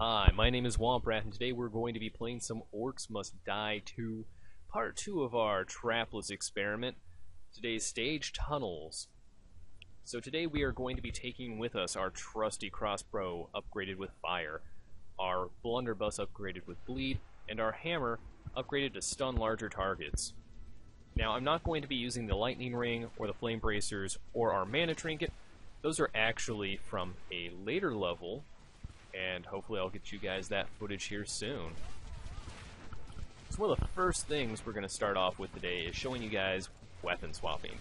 Hi, my name is Womp Rat, and today we're going to be playing some Orcs Must Die 2, Part 2 of our Trapless experiment. Today's stage, Tunnels. So today we are going to be taking with us our trusty crossbow upgraded with fire, our blunderbuss upgraded with bleed, and our hammer upgraded to stun larger targets. Now, I'm not going to be using the lightning ring, or the flame bracers, or our mana trinket. Those are actually from a later level, and hopefully I'll get you guys that footage here soon. So one of the first things we're going to start off with today is showing you guys weapon swapping.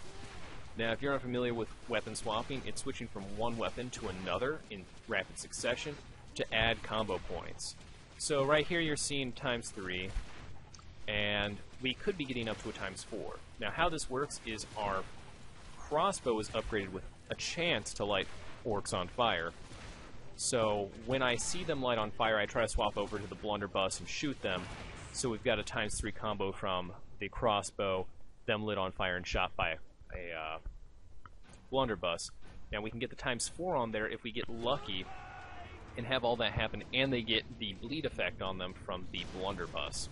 Now, if you're unfamiliar with weapon swapping, it's switching from one weapon to another in rapid succession to add combo points. So right here you're seeing ×3, and we could be getting up to a ×4. Now how this works is our crossbow is upgraded with a chance to light orcs on fire. So when I see them light on fire, I try to swap over to the blunderbuss and shoot them. So we've got a ×3 combo from the crossbow, them lit on fire and shot by a blunderbuss. Now we can get the ×4 on there if we get lucky and have all that happen, and they get the bleed effect on them from the blunderbuss.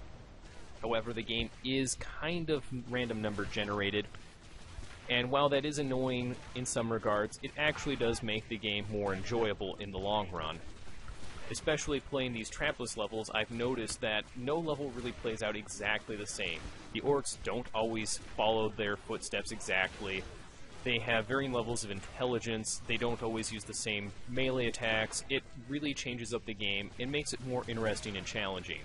However, the game is kind of random number generated, and while that is annoying in some regards, it actually does make the game more enjoyable in the long run. Especially playing these Trapless levels, I've noticed that no level really plays out exactly the same. The orcs don't always follow their footsteps exactly. They have varying levels of intelligence, they don't always use the same melee attacks. It really changes up the game and makes it more interesting and challenging.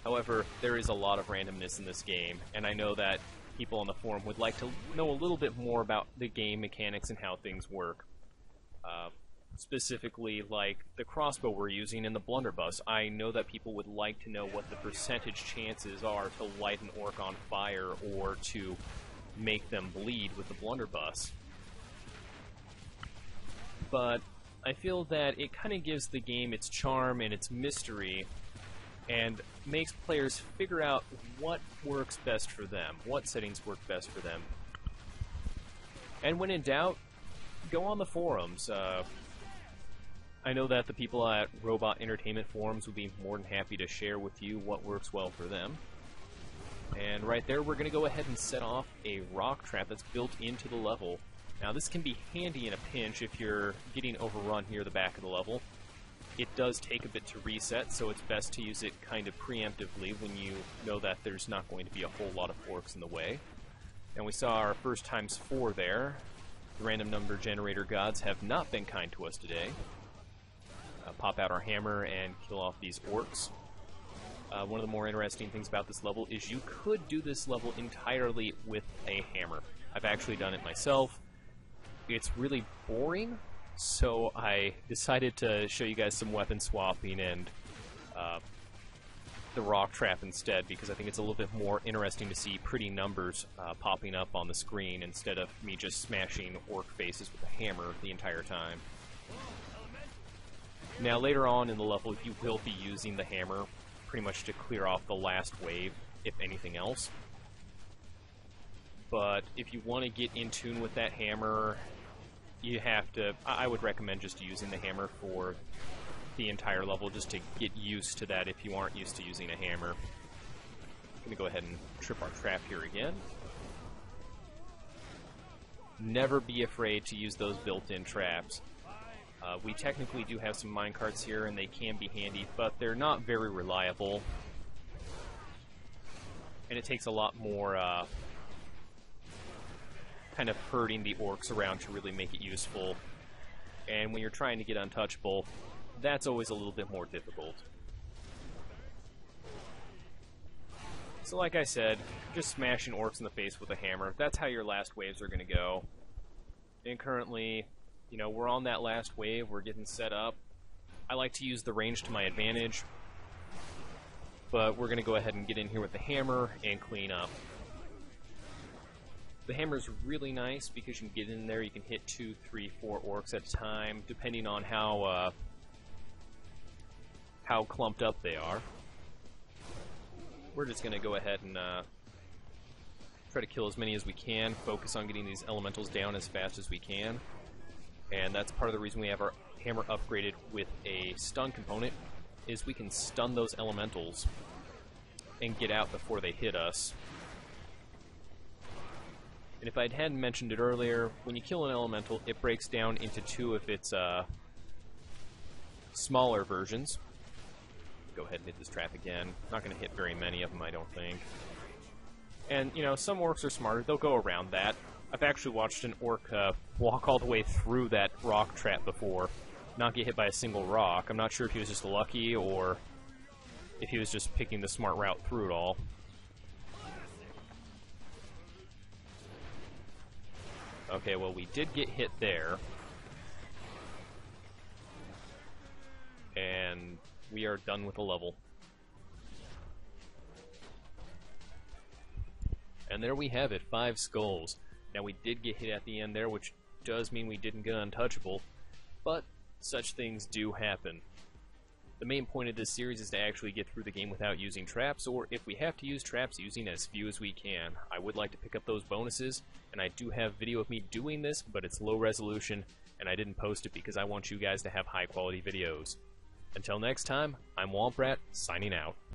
However, there is a lot of randomness in this game, and I know that people on the forum would like to know a little bit more about the game mechanics and how things work. Specifically, like the crossbow we're using and the blunderbuss. I know that people would like to know what the percentage chances are to light an orc on fire or to make them bleed with the blunderbuss. But I feel that it kind of gives the game its charm and its mystery, and makes players figure out what works best for them, what settings work best for them. And when in doubt, go on the forums. I know that the people at Robot Entertainment Forums would be more than happy to share with you what works well for them. And right there, we're going to go ahead and set off a rock trap that's built into the level. Now, this can be handy in a pinch if you're getting overrun near the back of the level. It does take a bit to reset, so it's best to use it kind of preemptively when you know that there's not going to be a whole lot of orcs in the way. And we saw our first ×4 there. The random number generator gods have not been kind to us today. Pop out our hammer and kill off these orcs. One of the more interesting things about this level is you could do this level entirely with a hammer. I've actually done it myself. It's really boring, so I decided to show you guys some weapon swapping and the rock trap instead, because I think it's a little bit more interesting to see pretty numbers popping up on the screen instead of me just smashing orc faces with a hammer the entire time. Now later on in the level, you will be using the hammer pretty much to clear off the last wave, if anything else. But if you want to get in tune with that hammer, you have to, I would recommend just using the hammer for the entire level, just to get used to that if you aren't used to using a hammer. I'm going to go ahead and trip our trap here again. Never be afraid to use those built-in traps. We technically do have some minecarts here, and they can be handy, but they're not very reliable. And it takes a lot more kind of herding the orcs around to really make it useful. And when you're trying to get untouchable, that's always a little bit more difficult. So like I said, just smashing orcs in the face with a hammer, that's how your last waves are going to go. And currently, you know, we're on that last wave, we're getting set up. I like to use the range to my advantage, but we're going to go ahead and get in here with the hammer and clean up. The hammer is really nice because you can get in there, you can hit 2, 3, 4 orcs at a time, depending on how clumped up they are. We're just going to go ahead and try to kill as many as we can, focus on getting these elementals down as fast as we can. and that's part of the reason we have our hammer upgraded with a stun component, is we can stun those elementals and get out before they hit us. And if I hadn't mentioned it earlier, when you kill an elemental, it breaks down into two of its smaller versions. Go ahead and hit this trap again. Not going to hit very many of them, I don't think. And, you know, some orcs are smarter. They'll go around that. I've actually watched an orc walk all the way through that rock trap before, not get hit by a single rock. I'm not sure if he was just lucky or if he was just picking the smart route through it all. Okay, well, we did get hit there. And we are done with the level. And there we have it, 5 skulls. Now, we did get hit at the end there, which does mean we didn't get untouchable, but such things do happen. The main point of this series is to actually get through the game without using traps, or if we have to use traps, using as few as we can. I would like to pick up those bonuses, and I do have video of me doing this, but it's low resolution, and I didn't post it because I want you guys to have high quality videos. Until next time, I'm Womp Rat, signing out.